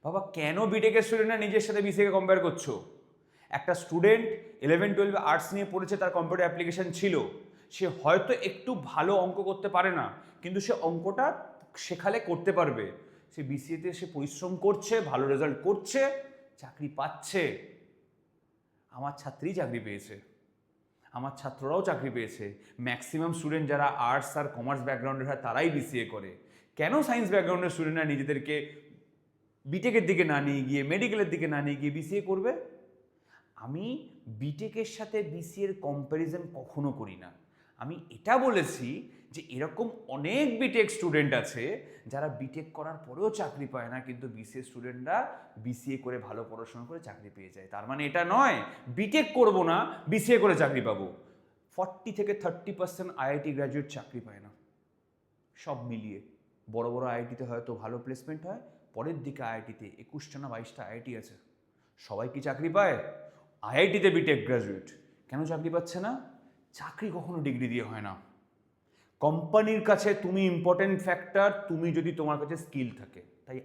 বাবা কেন বিটেকের স্টুডেন্টরা নিজের সাথে বিসিএকে কম্পেয়ার করছো? একটা স্টুডেন্ট 11-12 আর্টস নিয়ে পড়েছে, তার কম্পিউটার অ্যাপ্লিকেশন ছিল, সে হয়তো একটু ভালো অঙ্ক করতে পারে না, কিন্তু সে অঙ্কটা শেখালে করতে পারবে। সে বিসিএতে সে পরিশ্রম করছে, ভালো রেজাল্ট করছে, চাকরি পাচ্ছে। আমার ছাত্রী চাকরি পেয়েছে, আমার ছাত্ররাও চাকরি পেয়েছে। ম্যাক্সিমাম স্টুডেন্ট যারা আর্টস আর কমার্স ব্যাকগ্রাউন্ডের হয় তারাই বিসিএ করে। কেন সায়েন্স ব্যাকগ্রাউন্ডের স্টুডেন্টরা নিজেদেরকে বিটেকের দিকে না নিয়ে গিয়ে, মেডিকেলের দিকে না নিয়ে গিয়ে বিসিএ করবে? আমি বিটেকের সাথে বিসিএর কম্প্যারিজন কখনো করি না। আমি এটা বলেছি যে এরকম অনেক বিটেক স্টুডেন্ট আছে যারা বিটেক করার পরেও চাকরি পায় না, কিন্তু বিসিএ স্টুডেন্টরা বিসিএ করে ভালো পড়াশোনা করে চাকরি পেয়ে যায়। তার মানে এটা নয় বিটেক করবো না, বিসিএ করে চাকরি পাবো। 40-30% আইআইটি গ্র্যাজুয়েট চাকরি পায় না। সব মিলিয়ে বড় বড় আইআইটিতে হয়তো ভালো প্লেসমেন্ট হয়, পরের দিকে আইআইটিতে 21টা না 22টা আইআইটি আছে, সবাই কি চাকরি পায়? আইআইটিতে বিটেক গ্র্যাজুয়েট কেন চাকরি পাচ্ছে না? চাকরি কখনো ডিগ্রি দিয়ে হয় না। কোম্পানির কাছে তুমি ইম্পর্টেন্ট ফ্যাক্টর, তুমি যদি তোমার কাছে স্কিল থাকে। তাই